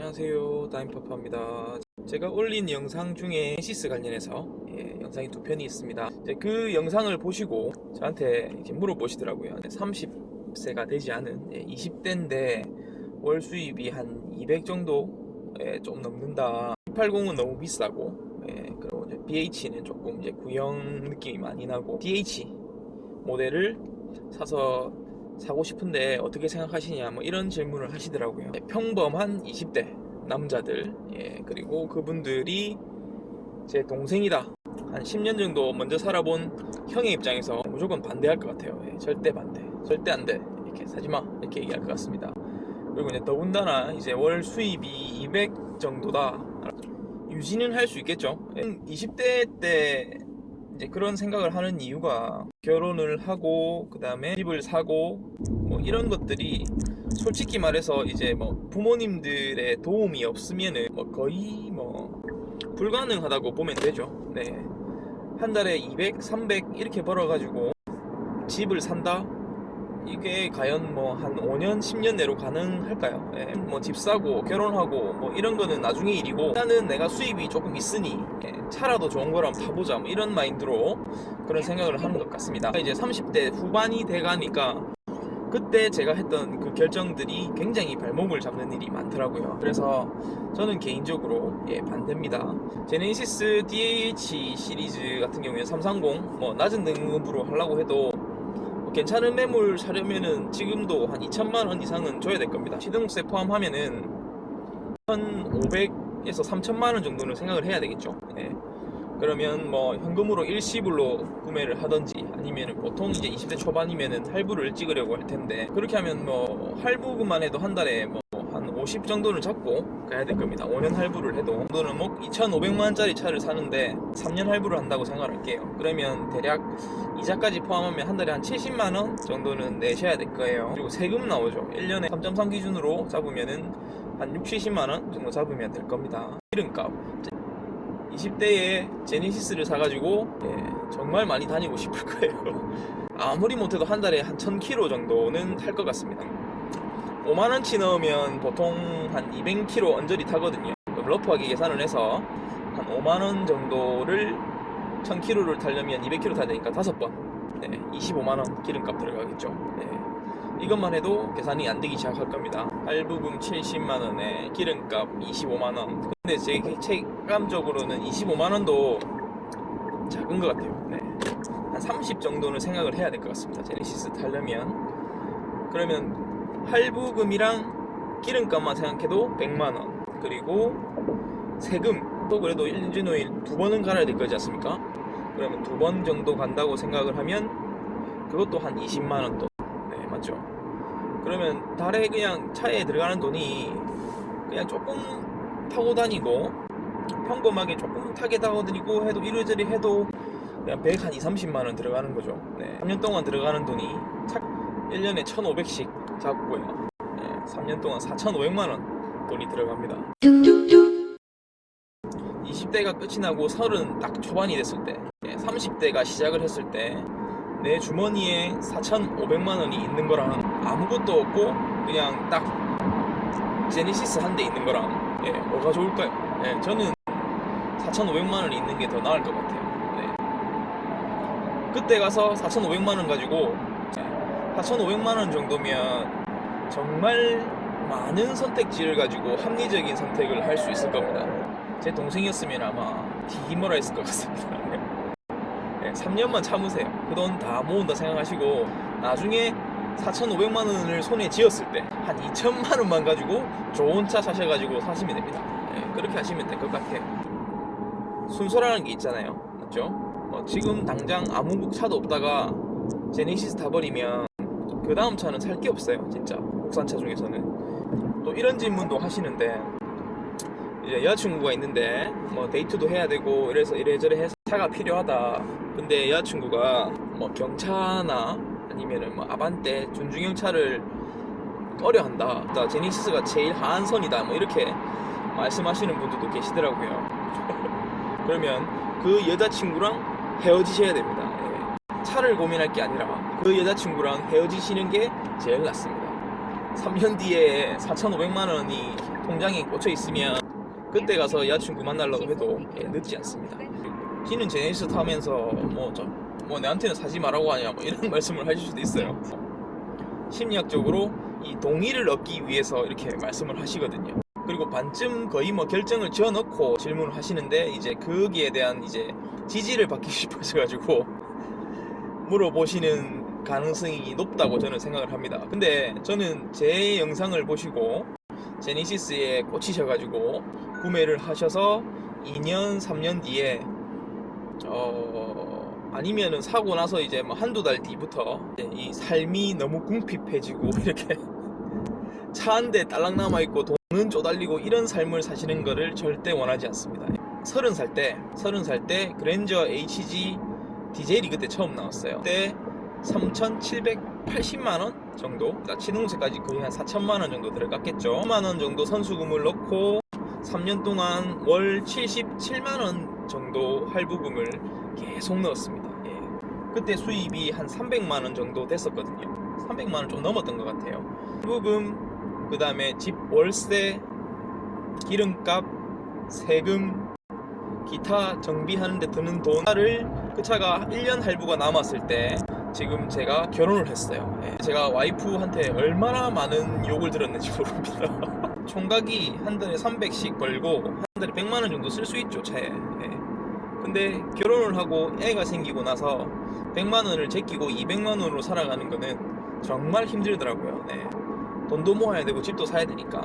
안녕하세요, 다임파파입니다. 제가 올린 영상 중에 제네시스 관련해서 영상이 두 편이 있습니다. 그 영상을 보시고 저한테 이제 물어보시더라고요. 30세가 되지 않은 20대인데 월 수입이 한 200 정도 좀 넘는다. 680은 너무 비싸고, 그리고 이제 BH는 조금 이제 구형 느낌이 많이 나고, DH 모델을 사고 싶은데 어떻게 생각하시냐, 뭐 이런 질문을 하시더라고요. 평범한 20대 남자들, 그리고 그분들이 제 동생이다, 한 10년 정도 먼저 살아본 형의 입장에서 무조건 반대할 것 같아요. 절대 반대, 절대 안돼, 이렇게 사지마, 이렇게 얘기할 것 같습니다. 그리고 이제 더군다나 이제 월 수입이 200 정도다, 유지는 할 수 있겠죠. 20대 때 이제 그런 생각을 하는 이유가, 결혼을 하고 그 다음에 집을 사고 뭐 이런 것들이 솔직히 말해서 이제 뭐 부모님들의 도움이 없으면은 뭐 거의 뭐 불가능하다고 보면 되죠. 네. 한 달에 200, 300 이렇게 벌어가지고 집을 산다? 이게 과연 뭐 한 5년, 10년 내로 가능할까요? 뭐 집 사고 결혼하고 뭐 이런 거는 나중에 일이고, 일단은 내가 수입이 조금 있으니 차라도 좋은 거라면 타보자, 뭐 이런 마인드로 그런 생각을 하는 것 같습니다. 이제 30대 후반이 돼가니까 그때 제가 했던 그 결정들이 굉장히 발목을 잡는 일이 많더라고요. 그래서 저는 개인적으로 반대입니다. 제네시스 DH 시리즈 같은 경우에 330 뭐 낮은 등급으로 하려고 해도 괜찮은 매물 사려면은 지금도 한 2천만원 이상은 줘야 될 겁니다. 시등록세 포함하면은 1,500에서 3천만원 정도는 생각을 해야 되겠죠. 그러면 뭐 현금으로 일시불로 구매를 하던지, 아니면은 보통 이제 20대 초반이면은 할부를 찍으려고 할 텐데, 그렇게 하면 뭐 할부금만 해도 한 달에 뭐 한 50 정도는 잡고 가야 될 겁니다. 5년 할부를 해도. 저는 뭐 2,500만원짜리 차를 사는데 3년 할부를 한다고 생각할게요. 그러면 대략 이자까지 포함하면 한 달에 한 70만원 정도는 내셔야 될 거예요. 그리고 세금 나오죠. 1년에 3.3 기준으로 잡으면은 한 6, 70만원 정도 잡으면 될 겁니다. 기름값, 20대에 제네시스를 사가지고 정말 많이 다니고 싶을 거예요. 아무리 못해도 한 달에 한 1000km 정도는 탈 것 같습니다. 5만원치 넣으면 보통 한 200km 언저리 타거든요. 러프하게 계산을 해서 한 5만원 정도를 1000km를 타려면 200km 타야 되니까 5번 25만원 기름값 들어가겠죠. 이것만 해도 계산이 안 되기 시작할 겁니다. 할부금 70만원에 기름값 25만원. 근데 제 체감적으로는 25만원도 작은 것 같아요. 한 30 정도는 생각을 해야 될 것 같습니다. 제네시스 타려면. 그러면 할부금이랑 기름값만 생각해도 100만원, 그리고 세금 또 그래도 엔진 오일 2번은 갈아야 될 거지 않습니까? 그러면 2번 정도 간다고 생각을 하면 그것도 한 20만원 또 맞죠? 그러면 달에 그냥 차에 들어가는 돈이 그냥 조금 타고 다니고, 평범하게 조금 타게 다니고 해도, 이리저리 해도 그냥 100, 한 2, 30만원 들어가는 거죠. 3년 동안 들어가는 돈이 1년에 1,500씩 잡고요. 3년 동안 4,500만원 돈이 들어갑니다. 20대가 끝이 나고 30 딱 초반이 됐을 때, 30대가 시작을 했을 때 내 주머니에 4,500만원이 있는 거랑 아무것도 없고 그냥 딱 제네시스 한 대 있는 거랑 뭐가 좋을까요? 저는 4,500만원이 있는 게 더 나을 것 같아요. 그때 가서 4,500만원 가지고 4,500만원 정도면 정말 많은 선택지를 가지고 합리적인 선택을 할 수 있을 겁니다. 제 동생이었으면 아마 뒤집어라 했을 것 같습니다. 3년만 참으세요. 그 돈 다 모은다 생각하시고 나중에 4,500만원을 손에 쥐었을 때 한 2천만원만 가지고 좋은 차 사셔가지고 사시면 됩니다. 그렇게 하시면 될 것 같아요. 순서라는 게 있잖아요, 맞죠? 지금 당장 아무 차도 없다가 제네시스 타버리면 그 다음 차는 살 게 없어요. 진짜 국산차 중에서는. 또 이런 질문도 하시는데, 이제 여자친구가 있는데 뭐 데이트도 해야 되고 이래서 이래저래 해서 차가 필요하다. 근데 여자친구가 뭐 경차나 아니면은 뭐 아반떼, 준중형 차를 꺼려한다. 제네시스가 제일 하한선이다, 뭐 이렇게 말씀하시는 분들도 계시더라고요. 그러면 그 여자친구랑 헤어지셔야 됩니다. 차를 고민할 게 아니라 그 여자친구랑 헤어지시는 게 제일 낫습니다. 3년 뒤에 4,500만 원이 통장에 꽂혀 있으면 그때 가서 여자친구 만나려고 해도 늦지 않습니다. 지는 제네시스 타면서 뭐 내한테는 사지 말라고 하냐 뭐 이런 말씀을 하실 수도 있어요. 심리학적으로 이 동의를 얻기 위해서 이렇게 말씀을 하시거든요. 그리고 반쯤 거의 뭐 결정을 지어놓고 질문을 하시는데 이제 거기에 대한 이제 지지를 받기 싶으셔가지고 물어보시는 가능성이 높다고 저는 생각을 합니다. 근데 저는 제 영상을 보시고 제네시스에 꽂히셔가지고 구매를 하셔서 2년 3년 뒤에 아니면은 사고 나서 이제 뭐 한두 달 뒤부터 이 삶이 너무 궁핍해지고 이렇게 차 한 대 딸랑 남아있고 돈은 쪼달리고 이런 삶을 사시는 거를 절대 원하지 않습니다. 30살 때 그랜저 HG 디젤이 그때 처음 나왔어요. 그때 3,780만원 정도, 시동세까지 거의 한 4천만원 정도 들어갔겠죠. 10만원 정도 선수금을 넣고 3년 동안 월 77만원 정도 할부금을 계속 넣었습니다. 그때 수입이 한 300만원 정도 됐었거든요. 300만원 좀 넘었던 것 같아요. 할부금, 그 다음에 집 월세, 기름값, 세금, 기타 정비하는 데 드는 돈을 그 차가 1년 할부가 남았을 때 지금 제가 결혼을 했어요. 제가 와이프한테 얼마나 많은 욕을 들었는지 모릅니다. 총각이 한 달에 300씩 벌고 한 달에 100만원 정도 쓸 수 있죠, 차에. 근데 결혼을 하고 애가 생기고 나서 100만원을 제끼고 200만원으로 살아가는 거는 정말 힘들더라고요. 돈도 모아야 되고 집도 사야 되니까.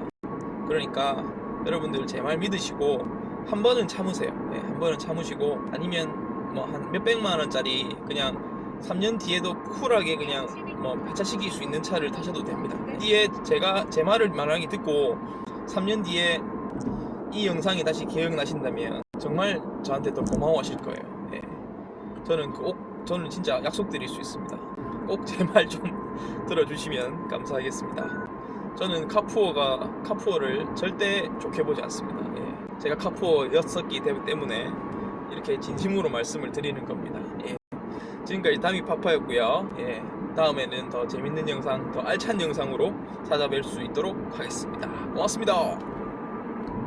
그러니까 여러분들 제 말 믿으시고 한 번은 참으세요. 한 번은 참으시고, 아니면 뭐 한 몇백만 원짜리 그냥 3년 뒤에도 쿨하게 그냥 뭐 폐차시킬 수 있는 차를 타셔도 됩니다. 뒤에 제가 제 말을 만약에 듣고 3년 뒤에 이 영상이 다시 기억나신다면 정말 저한테 더 고마워하실 거예요. 저는 진짜 약속드릴 수 있습니다. 꼭 제 말 좀 들어주시면 감사하겠습니다. 저는 카푸어를 절대 좋게 보지 않습니다. 제가 카푸어였었기 때문에 이렇게 진심으로 말씀을 드리는 겁니다. 지금까지 다미파파였고요. 다음에는 더 재밌는 영상, 더 알찬 영상으로 찾아뵐 수 있도록 하겠습니다. 고맙습니다.